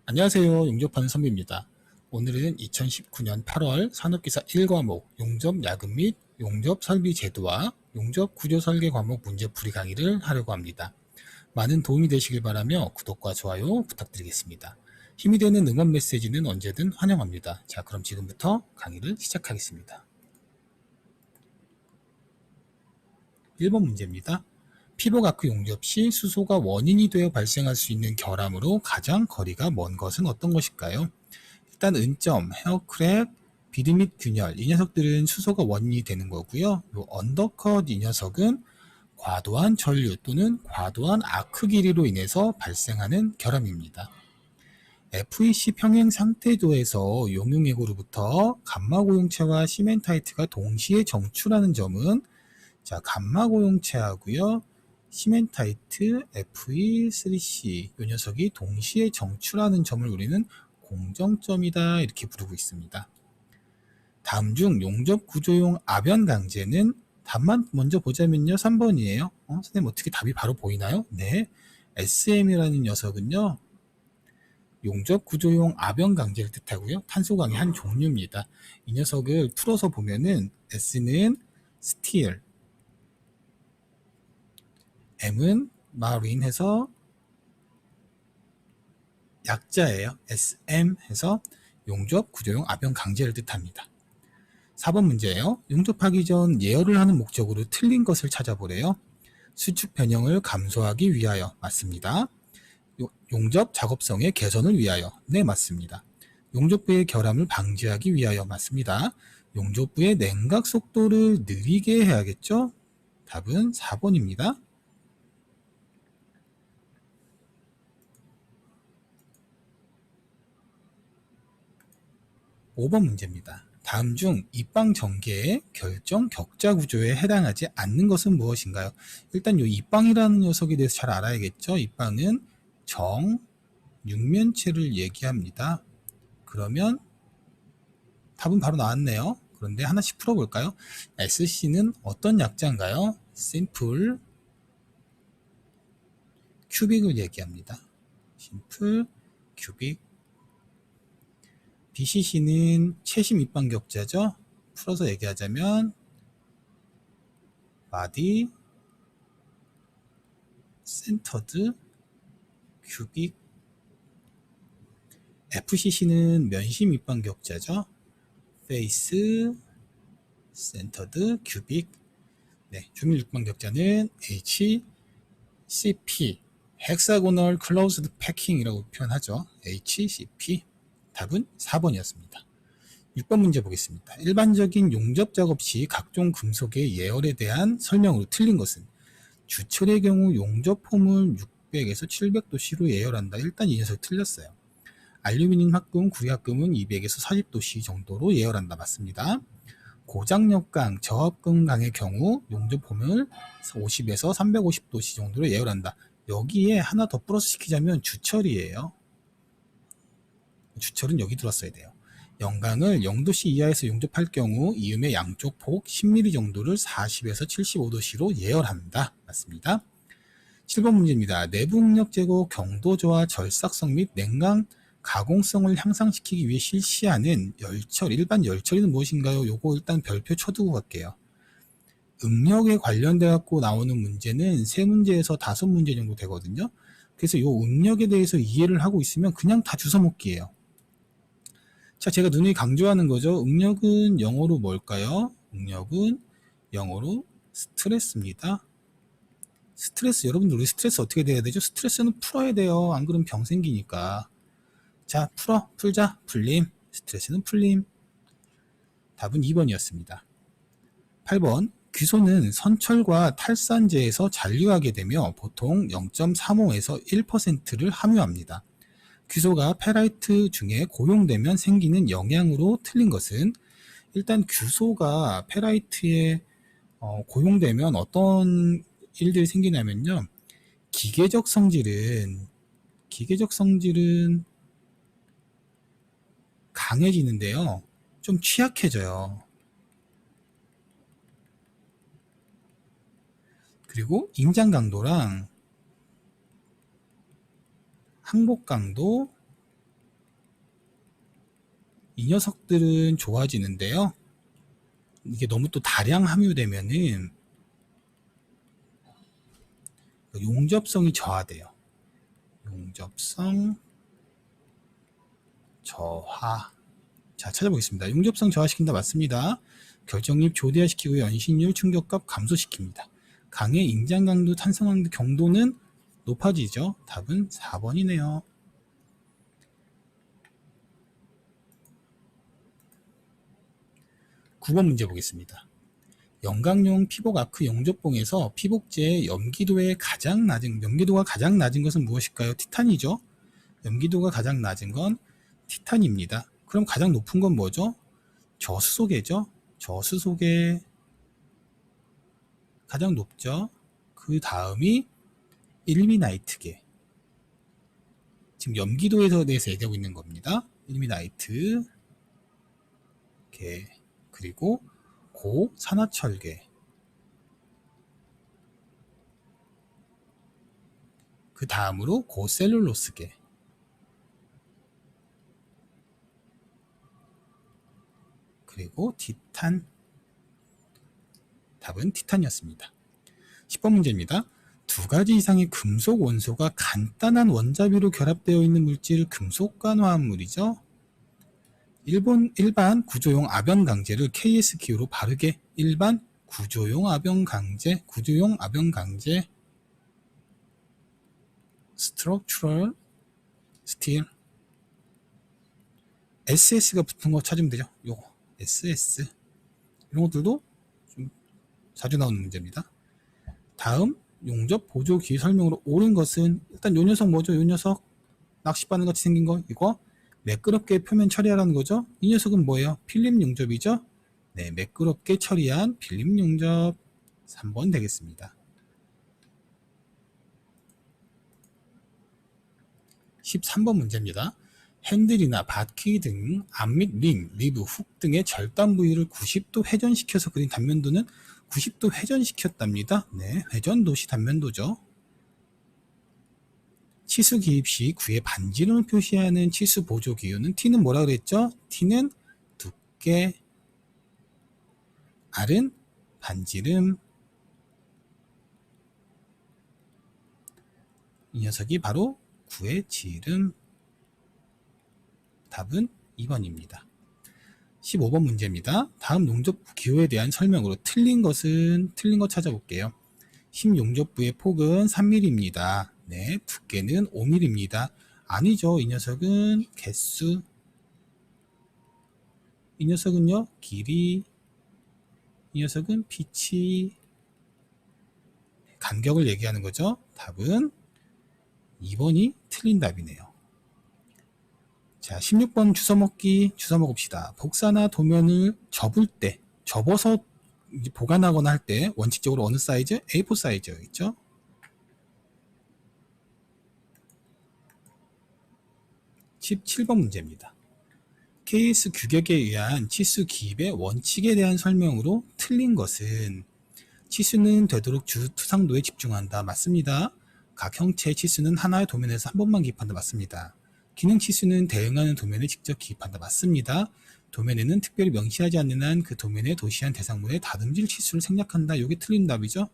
안녕하세요. 용접하는 선비입니다. 오늘은 2019년 8월 산업기사 1과목 용접 야근 및 용접 설비 제도와 용접 구조 설계 과목 문제풀이 강의를 하려고 합니다. 많은 도움이 되시길 바라며 구독과 좋아요 부탁드리겠습니다. 힘이 되는 응원 메시지는 언제든 환영합니다. 자, 그럼 지금부터 강의를 시작하겠습니다. 1번 문제입니다. 피복아크 용접 시 수소가 원인이 되어 발생할 수 있는 결함으로 가장 거리가 먼 것은 어떤 것일까요? 일단 은점, 헤어크랩, 비드 및 균열 이 녀석들은 수소가 원인이 되는 거고요. 요 언더컷 이 녀석은 과도한 전류 또는 과도한 아크 길이로 인해서 발생하는 결함입니다. FEC 평행 상태도에서 용융해구로부터 감마고용체와 시멘타이트가 동시에 정출하는 점은 자, 감마고용체하고요. 시멘타이트 FE3C 이 녀석이 동시에 정출하는 점을 우리는 공정점이다 이렇게 부르고 있습니다. 다음 중 용접 구조용 아변 강제는 답만 먼저 보자면요. 3번이에요. 선생님 어떻게 답이 바로 보이나요? 네. SM이라는 녀석은요. 용접 구조용 아변 강제를 뜻하고요. 탄소 강의 한 종류입니다. 이 녀석을 풀어서 보면은 S는 스틸, M은 마린 해서 약자예요. SM 해서 용접 구조용 아변 강제를 뜻합니다. 4번 문제예요. 용접하기 전 예열을 하는 목적으로 틀린 것을 찾아보래요. 수축 변형을 감소하기 위하여 맞습니다. 용접 작업성의 개선을 위하여 네 맞습니다. 용접부의 결함을 방지하기 위하여 맞습니다. 용접부의 냉각 속도를 느리게 해야겠죠? 답은 4번입니다. 5번 문제입니다. 다음 중 입방 전개의 결정 격자 구조에 해당하지 않는 것은 무엇인가요? 일단 이 입방이라는 녀석에 대해서 잘 알아야겠죠? 입방은 정, 육면체를 얘기합니다. 그러면 답은 바로 나왔네요. 그런데 하나씩 풀어볼까요? SC는 어떤 약자인가요? 심플 큐빅을 얘기합니다. 심플 큐빅. BCC는 최심 입방 격자죠. 풀어서 얘기하자면 바디 센터드 큐빅. FCC는 면심 입방 격자죠. 페이스 센터드 큐빅. 네, 주밀 육방 격자는 HCP 헥사고널 클로즈드 패킹이라고 표현하죠. HCP. 답은 4번이었습니다. 6번 문제 보겠습니다. 일반적인 용접 작업 시 각종 금속의 예열에 대한 설명으로 틀린 것은 주철의 경우 용접 폼을 600에서 700도씨로 예열한다. 일단 이 녀석 틀렸어요. 알루미늄 합금, 구리합금은 200에서 40도씨 정도로 예열한다. 맞습니다. 고장력강, 저합금강의 경우 용접 폼을 50에서 350도씨 정도로 예열한다. 여기에 하나 더 플러스 시키자면 주철이에요. 주철은 여기 들었어야 돼요. 영강을 0도씨 이하에서 용접할 경우 이음의 양쪽 폭 10mm 정도를 40에서 75도씨로 예열한다. 맞습니다. 7번 문제입니다. 내부 응력 제거 경도 저하 절삭성 및 냉각 가공성을 향상시키기 위해 실시하는 열처리, 일반 열처리는 무엇인가요? 요거 일단 별표 쳐두고 갈게요. 응력에 관련돼 갖고 나오는 문제는 3문제에서 5문제 정도 되거든요. 그래서 요 응력에 대해서 이해를 하고 있으면 그냥 다 주워먹기예요. 자, 제가 누누이 강조하는 거죠. 응력은 영어로 뭘까요? 응력은 영어로 스트레스입니다. 스트레스, 여러분들 우리 스트레스 어떻게 돼야 되죠? 스트레스는 풀어야 돼요. 안 그러면 병 생기니까. 자, 풀자. 풀림. 스트레스는 풀림. 답은 2번이었습니다. 8번. 귀소는 선철과 탈산제에서 잔류하게 되며 보통 0.35에서 1%를 함유합니다. 규소가 페라이트 중에 고용되면 생기는 영향으로 틀린 것은 일단 규소가 페라이트에 고용되면 어떤 일들이 생기냐면요. 기계적 성질은 강해지는데요. 좀 취약해져요. 그리고 임장 강도랑 항복 강도 이 녀석들은 좋아지는데요. 이게 너무 또 다량 함유되면은 용접성이 저하돼요. 용접성 저하. 자, 찾아보겠습니다. 용접성 저하시킨다 맞습니다. 결정립 조대화시키고 연신율 충격값 감소시킵니다. 강의 인장 강도, 탄성 강도, 경도는 높아지죠. 답은 4번이네요. 9번 문제 보겠습니다. 영광용 피복 아크 용접봉에서 피복제의 염기도가 가장 낮은 것은 무엇일까요? 티탄이죠. 염기도가 가장 낮은 건 티탄입니다. 그럼 가장 높은 건 뭐죠? 저수소계죠. 저수소계 가장 높죠. 그 다음이 일미나이트계. 지금 염기도에 대해서 얘기하고 있는 겁니다. 일미나이트 계, 그리고 고산화철계, 그 다음으로 고셀룰로스계, 그리고 티탄. 답은 티탄이었습니다. 10번 문제입니다. 두 가지 이상의 금속 원소가 간단한 원자비로 결합되어 있는 물질을 금속간화합물이죠. 일반 구조용 아변강제를 KS 기호로 바르게. 일반 구조용 아변강제, Structural Steel. SS가 붙은 거 찾으면 되죠. 요거 SS. 이런 것들도 좀 자주 나오는 문제입니다. 다음 용접 보조기 설명으로 옳은 것은, 일단 요 녀석 뭐죠? 요 녀석 낚싯바늘 같이 생긴 거, 이거 매끄럽게 표면 처리하라는 거죠. 이 녀석은 뭐예요? 필름 용접이죠. 네, 매끄럽게 처리한 필름 용접. 3번 되겠습니다. 13번 문제입니다. 핸들이나 바퀴 등 앞밑 링, 리브, 훅 등의 절단 부위를 90도 회전시켜서 그린 단면도는 90도 회전시켰답니다. 네, 회전도시 단면도죠. 치수 기입 시 구의 반지름을 표시하는 치수 보조 기호는 T는 뭐라 그랬죠? T는 두께, R은 반지름. 이 녀석이 바로 구의 지름. 답은 2번입니다. 15번 문제입니다. 다음 용접부 기호에 대한 설명으로 틀린 거 찾아볼게요. 10용접부의 폭은 3mm입니다. 네, 두께는 5mm입니다. 아니죠. 이 녀석은 개수, 이 녀석은요 길이, 이 녀석은 피치, 간격을 얘기하는 거죠. 답은 2번이 틀린 답이네요. 자, 16번 주워 먹읍시다. 복사나 도면을 접어서 보관하거나 할 때 원칙적으로 어느 사이즈? A4 사이즈였죠. 17번 문제입니다. KS 규격에 의한 치수 기입의 원칙에 대한 설명으로 틀린 것은, 치수는 되도록 주투상도에 집중한다. 맞습니다. 각 형체의 치수는 하나의 도면에서 한 번만 기입한다. 맞습니다. 기능 치수는 대응하는 도면에 직접 기입한다. 맞습니다. 도면에는 특별히 명시하지 않는 한 그 도면에 도시한 대상물의 다듬질 치수를 생략한다. 이게 틀린 답이죠.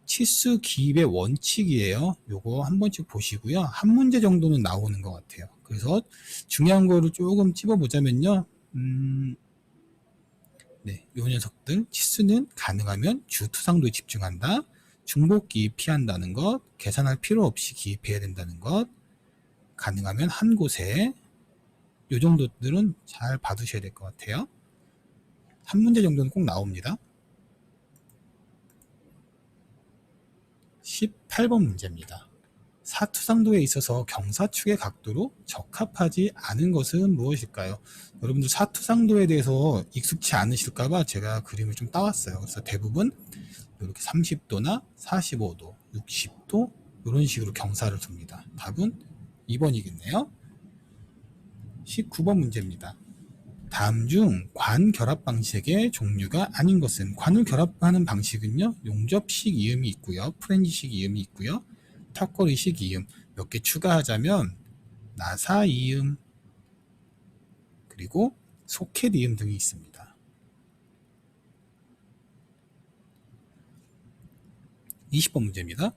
치수 기입의 원칙이에요. 요거 한 번씩 보시고요. 한 문제 정도는 나오는 것 같아요. 그래서 중요한 거를 조금 찝어보자면요. 네, 요 녀석들 치수는 가능하면 주투상도에 집중한다. 중복 기입 피한다는 것, 계산할 필요 없이 기입해야 된다는 것, 가능하면 한 곳에, 요 정도들은 잘 봐두셔야 될 것 같아요. 한 문제 정도는 꼭 나옵니다. 18번 문제입니다. 사투상도에 있어서 경사축의 각도로 적합하지 않은 것은 무엇일까요? 여러분들 사투상도에 대해서 익숙치 않으실까봐 제가 그림을 좀 따왔어요. 그래서 대부분 이렇게 30도나 45도, 60도 이런 식으로 경사를 둡니다. 답은 2번이겠네요. 19번 문제입니다. 다음 중 관 결합 방식의 종류가 아닌 것은, 관을 결합하는 방식은요, 용접식 이음이 있고요, 프렌지식 이음이 있고요, 턱걸이식 이음, 몇 개 추가하자면 나사 이음, 그리고 소켓 이음 등이 있습니다. 20번 문제입니다.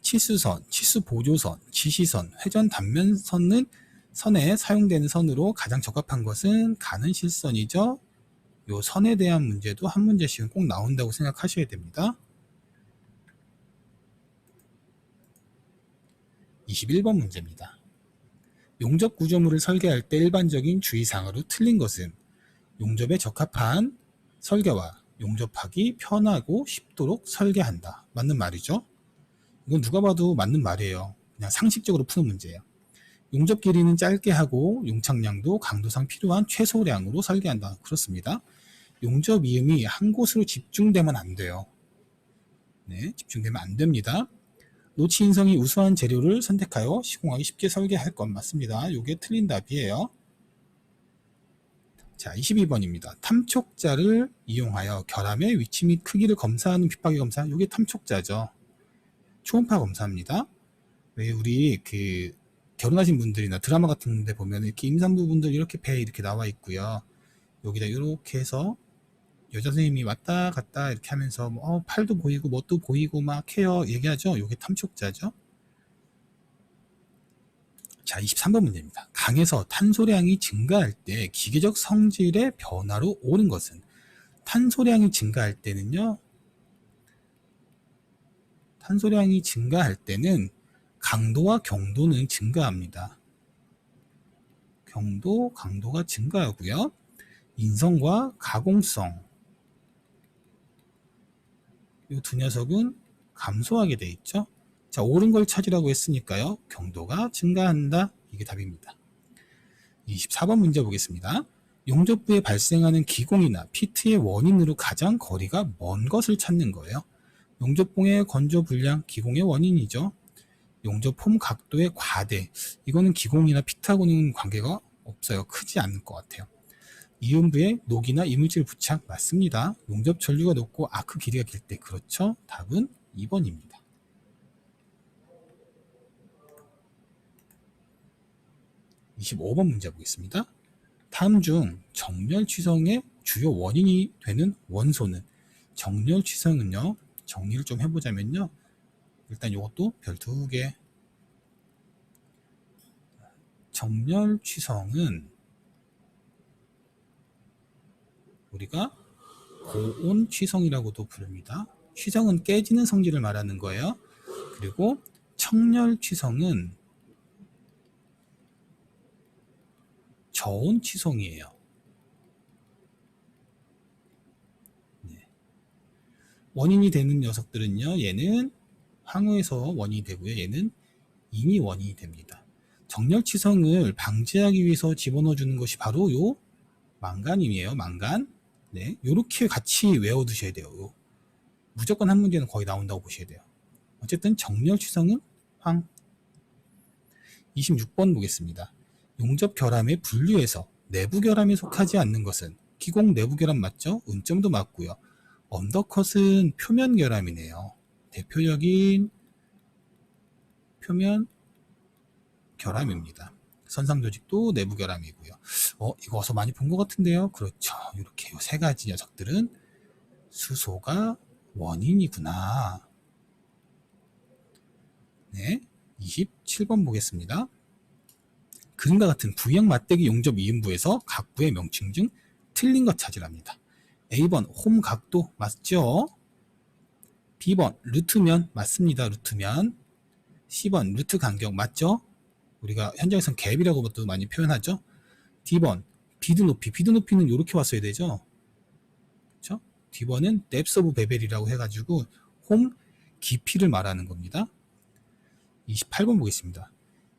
치수선, 치수보조선, 지시선, 회전 단면선은 선에 사용되는 선으로 가장 적합한 것은 가는 실선이죠. 요 선에 대한 문제도 한 문제씩은 꼭 나온다고 생각하셔야 됩니다. 21번 문제입니다. 용접 구조물을 설계할 때 일반적인 주의사항으로 틀린 것은 용접에 적합한 설계와 용접하기 편하고 쉽도록 설계한다. 맞는 말이죠. 이건 누가 봐도 맞는 말이에요. 그냥 상식적으로 푸는 문제예요. 용접 길이는 짧게 하고 용착량도 강도상 필요한 최소량으로 설계한다. 그렇습니다. 용접 이음이 한 곳으로 집중되면 안 돼요. 네, 집중되면 안 됩니다. 노치 인성이 우수한 재료를 선택하여 시공하기 쉽게 설계할 것 맞습니다. 이게 틀린 답이에요. 자, 22번입니다. 탐촉자를 이용하여 결함의 위치 및 크기를 검사하는 빗박이 검사. 이게 탐촉자죠. 초음파 검사입니다. 왜 우리 결혼하신 분들이나 드라마 같은 데 보면 이렇게 임산부분들 이렇게 배에 이렇게 나와 있고요. 여기다 이렇게 해서 여자 선생님이 왔다 갔다 이렇게 하면서 팔도 보이고 뭣도 보이고 막 해요. 얘기하죠. 이게 탐촉자죠. 자, 23번 문제입니다. 강에서 탄소량이 증가할 때 기계적 성질의 변화로 오는 것은 탄소량이 증가할 때는요. 탄소량이 증가할 때는 강도와 경도는 증가합니다. 강도가 증가하고요. 인성과 가공성 이 두 녀석은 감소하게 돼 있죠. 자, 옳은 걸 찾으라고 했으니까요. 경도가 증가한다. 이게 답입니다. 24번 문제 보겠습니다. 용접부에 발생하는 기공이나 피트의 원인으로 가장 거리가 먼 것을 찾는 거예요. 용접봉의 건조 불량, 기공의 원인이죠. 용접폼 각도의 과대, 이거는 기공이나 피트하고는 관계가 없어요. 크지 않을 것 같아요. 이음부에 녹이나 이물질 부착 맞습니다. 용접 전류가 높고 아크 길이가 길 때 그렇죠. 답은 2번입니다. 25번 문제 보겠습니다. 다음 중 정렬 취성의 주요 원인이 되는 원소는 정렬 취성은요. 정리를 좀 해보자면요. 일단 이것도 별 2개. 정렬 취성은 우리가 고온 취성이라고도 부릅니다. 취성은 깨지는 성질을 말하는 거예요. 그리고 청렬 취성은 저온 취성이에요. 네. 원인이 되는 녀석들은요. 얘는 황호에서 원인이 되고요. 얘는 인이 원인이 됩니다. 정렬 취성을 방지하기 위해서 집어넣어 주는 것이 바로 요 망간임이에요. 망간. 네, 요렇게 같이 외워두셔야 돼요. 무조건 한 문제는 거의 나온다고 보셔야 돼요. 어쨌든 정렬 취성은 황. 26번 보겠습니다. 용접 결함의 분류에서 내부 결함에 속하지 않는 것은 기공 내부 결함 맞죠? 은점도 맞고요. 언더컷은 표면 결함이네요. 대표적인 표면 결함입니다. 선상 조직도 내부 결함이고요. 이거 어서 많이 본 것 같은데요. 그렇죠. 이렇게 요 세 가지 녀석들은 수소가 원인이구나. 네, 27번 보겠습니다. 그림과 같은 V형 맞대기 용접 이음부에서 각부의 명칭 중 틀린 것 찾으랍니다. A번 홈 각도 맞죠? B번 루트면 맞습니다. 루트면. C번 루트 간격 맞죠? 우리가 현장에서는 갭이라고도 많이 표현하죠. D번 비드 높이. 비드 높이는 이렇게 왔어야 되죠. 그렇죠? D번은 depth of bevel이라고 해가지고 홈 깊이를 말하는 겁니다. 28번 보겠습니다.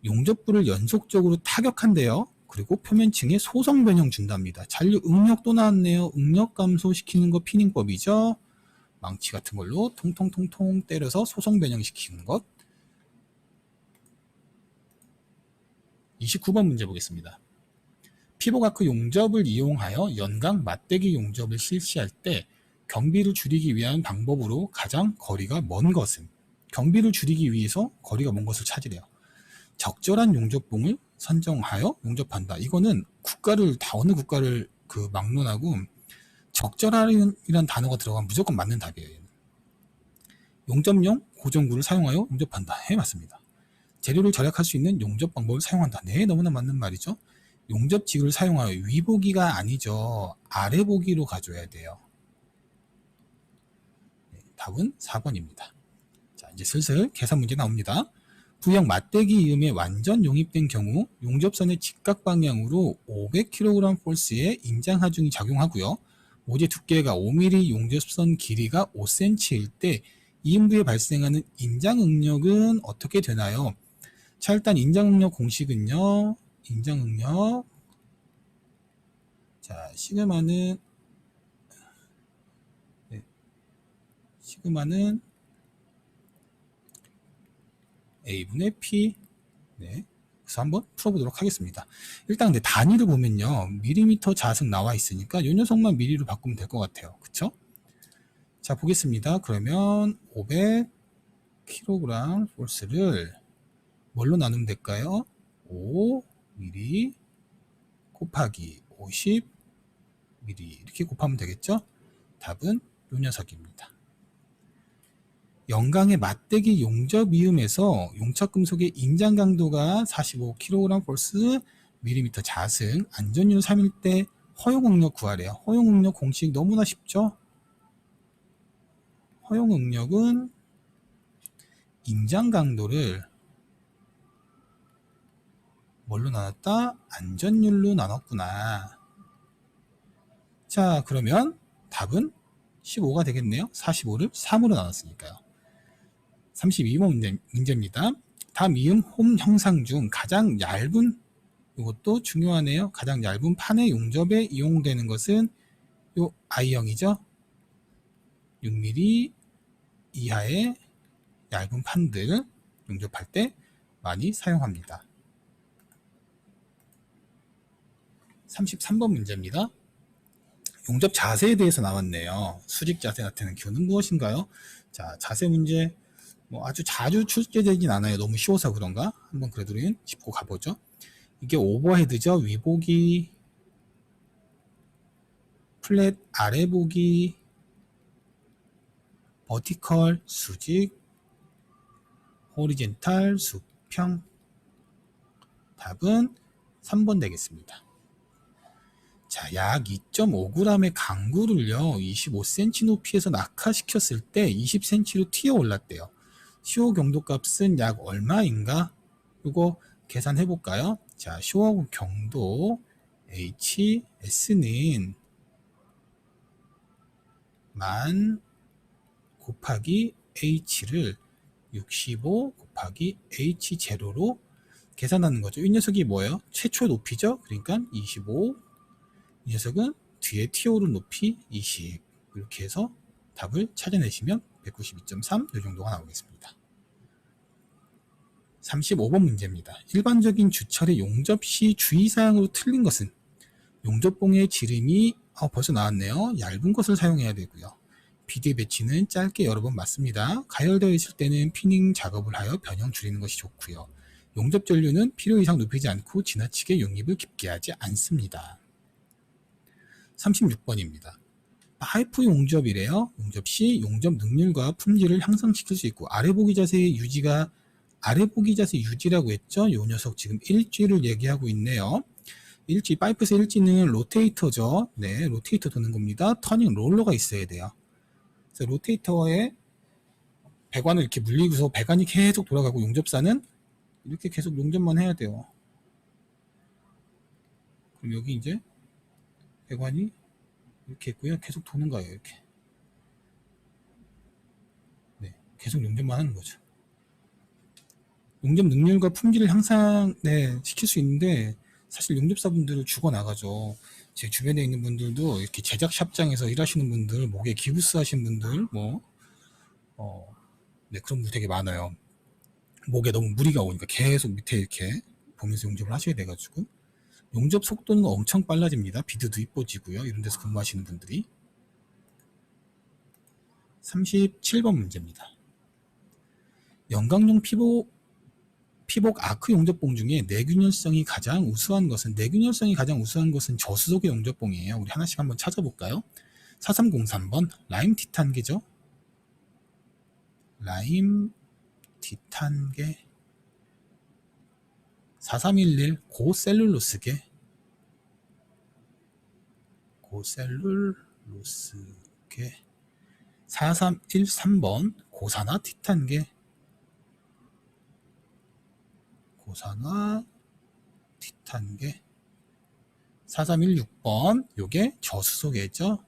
용접부를 연속적으로 타격한대요. 그리고 표면층에 소성 변형 준답니다. 잔류 응력 또 나왔네요. 응력 감소시키는 거 피닝법이죠. 망치 같은 걸로 통통통통 때려서 소성 변형시키는 것. 29번 문제 보겠습니다. 피복아크 용접을 이용하여 연강 맞대기 용접을 실시할 때 경비를 줄이기 위한 방법으로 가장 거리가 먼 것은, 경비를 줄이기 위해서 거리가 먼 것을 찾으래요. 적절한 용접봉을 선정하여 용접한다. 이거는 국가를 다 어느 국가를 그 막론하고 적절한이란 단어가 들어가면 무조건 맞는 답이에요. 용접용 고정구를 사용하여 용접한다. 해 맞습니다. 재료를 절약할 수 있는 용접 방법을 사용한다. 네, 너무나 맞는 말이죠. 용접지구를 사용하여 위보기가 아니죠. 아래보기로 가져야 돼요. 네, 답은 4번입니다. 자, 이제 슬슬 계산 문제 나옵니다. 부형 맞대기 이음에 완전 용입된 경우 용접선의 직각 방향으로 500kg 폴스의 인장 하중이 작용하고요. 모재 두께가 5mm, 용접선 길이가 5cm일 때 이음부에 발생하는 인장 응력은 어떻게 되나요? 자, 일단 인장 응력 공식은요. 인장 응력 자, 시그마는 네, 시그마는 A분의 P. 네. 그래서 한번 풀어보도록 하겠습니다. 일단 근데 단위를 보면요. 밀리미터 자승 나와 있으니까 이 녀석만 미리로 바꾸면 될 것 같아요. 그쵸? 자, 보겠습니다. 그러면 500kg 폴스를 뭘로 나누면 될까요? 5mm 곱하기 50mm 이렇게 곱하면 되겠죠? 답은 이 녀석입니다. 영광의 맞대기 용접 이음에서 용착금속의 인장 강도가 45kg 폴스 밀리미터 자승, 안전율 3일 때 허용 응력 구하래요. 허용 응력 공식 너무나 쉽죠? 허용 응력은 인장 강도를 뭘로 나눴다? 안전율로 나눴구나. 자, 그러면 답은 15가 되겠네요. 45를 3으로 나눴으니까요. 32번 문제입니다. 다음 이음 홈 형상 중 가장 얇은, 이것도 중요하네요. 가장 얇은 판의 용접에 이용되는 것은 요 I형이죠. 6mm 이하의 얇은 판들 용접할 때 많이 사용합니다. 33번 문제입니다. 용접 자세에 대해서 나왔네요. 수직 자세 나타내는 기호는 무엇인가요? 자, 자세 문제 뭐 아주 자주 출제되진 않아요. 너무 쉬워서 그런가? 한번 그래도 짚고 가보죠. 이게 오버헤드죠. 위보기, 플랫 아래보기, 버티컬 수직, 호리젠탈 수평. 답은 3번 되겠습니다. 자, 약 2.5g의 강구를요 25cm 높이에서 낙하시켰을 때 20cm로 튀어 올랐대요. 시호 경도 값은 약 얼마인가? 이거 계산해 볼까요? 자, 시호 경도 HS는 만 곱하기 H를 65 곱하기 H0로 계산하는 거죠. 이 녀석이 뭐예요? 최초 높이죠? 그러니까 25. 이 녀석은 뒤에 튀어오른 높이 20. 이렇게 해서 답을 찾아내시면 192.3 이 정도가 나오겠습니다. 35번 문제입니다. 일반적인 주철의 용접 시 주의사항으로 틀린 것은 용접봉의 지름이 벌써 나왔네요. 얇은 것을 사용해야 되고요. 비대 배치는 짧게 여러 번 맞습니다. 가열되어 있을 때는 피닝 작업을 하여 변형 줄이는 것이 좋고요. 용접 전류는 필요 이상 높이지 않고 지나치게 용입을 깊게 하지 않습니다. 36번입니다. 파이프 용접이래요. 용접 시 용접 능률과 품질을 향상시킬 수 있고 아래보기 자세의 유지가 아래보기 자세 유지라고 했죠. 요 녀석 지금 일지를 얘기하고 있네요. 일지, 파이프에서 일지는 로테이터죠. 네, 로테이터 도는 겁니다. 터닝 롤러가 있어야 돼요. 그래서 로테이터에 배관을 이렇게 물리고서 배관이 계속 돌아가고 용접사는 이렇게 계속 용접만 해야 돼요. 그럼 여기 이제 배관이 이렇게 있고요. 계속 도는 거예요. 이렇게. 네, 계속 용접만 하는 거죠. 용접 능률과 품질을 향상 시킬 수 있는데 사실 용접사분들을 죽어나가죠. 제 주변에 있는 분들도 이렇게 제작샵장에서 일하시는 분들, 목에 기부스 하시는 분들, 네, 그런 분들 되게 많아요. 목에 너무 무리가 오니까 계속 밑에 이렇게 보면서 용접을 하셔야 돼가지고 용접 속도는 엄청 빨라집니다. 비드도 이뻐지고요. 이런 데서 근무하시는 분들이. 37번 문제입니다. 영광용 피복 아크 용접봉 중에 내균열성이 가장 우수한 것은 저수속의 용접봉이에요. 우리 하나씩 한번 찾아볼까요? 4303번 라임 티탄계죠. 라임 티탄계. 4311 고셀룰로스계. 4313번 고산화 티탄계. 고산화 티탄계. 4316번 요게 저수소계죠.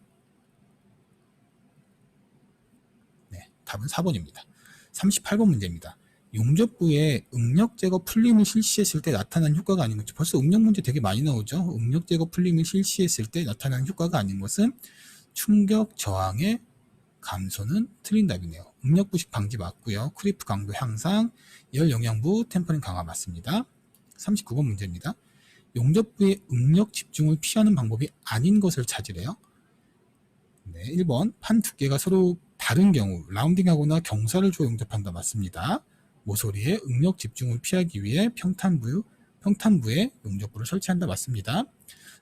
네, 답은 4번입니다. 38번 문제입니다. 용접부에 응력 제거 풀림을 실시했을 때 나타난 효과가 아닌 것이, 벌써 응력 문제 되게 많이 나오죠. 응력 제거 풀림을 실시했을 때 나타난 효과가 아닌 것은 충격 저항의 감소는 틀린 답이네요. 응력 부식 방지 맞고요. 크리프 강도 향상, 열 영향부 템퍼링 강화 맞습니다. 39번 문제입니다. 용접부의 응력 집중을 피하는 방법이 아닌 것을 찾으래요. 네, 1번 판 두께가 서로 다른 경우 라운딩하거나 경사를 주어 용접한다 맞습니다. 모서리에 응력 집중을 피하기 위해 평탄부에 용접부를 설치한다 맞습니다.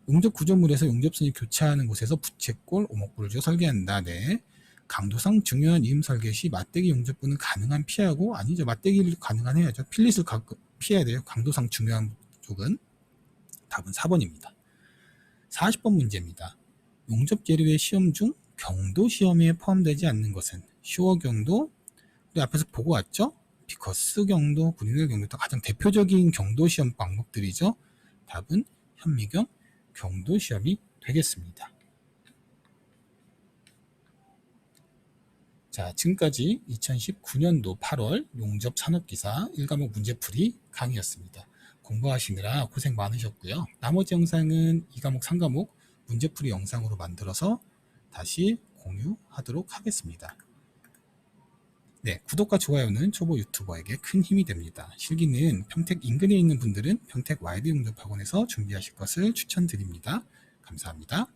용접 구조물에서 용접선이 교차하는 곳에서 부채꼴 오목부를 주어 설계한다. 네. 강도상 중요한 이음 설계 시 맞대기 용접부는 가능한 피하고, 아니죠. 맞대기를 가능한 해야죠. 필릿을 피해야 돼요. 강도상 중요한 쪽은. 답은 4번입니다. 40번 문제입니다. 용접 재료의 시험 중 경도 시험에 포함되지 않는 것은 쇼어 경도, 우리 앞에서 보고 왔죠? 피커스 경도, 브리넬 경도, 가장 대표적인 경도 시험 방법들이죠. 답은 현미경 경도 시험이 되겠습니다. 자, 지금까지 2019년도 8월 용접 산업기사 1과목 문제풀이 강의였습니다. 공부하시느라 고생 많으셨고요. 나머지 영상은 2과목, 3과목 문제풀이 영상으로 만들어서 다시 공유하도록 하겠습니다. 네, 구독과 좋아요는 초보 유튜버에게 큰 힘이 됩니다. 실기는 평택 인근에 있는 분들은 평택 와이드 용접학원에서 준비하실 것을 추천드립니다. 감사합니다.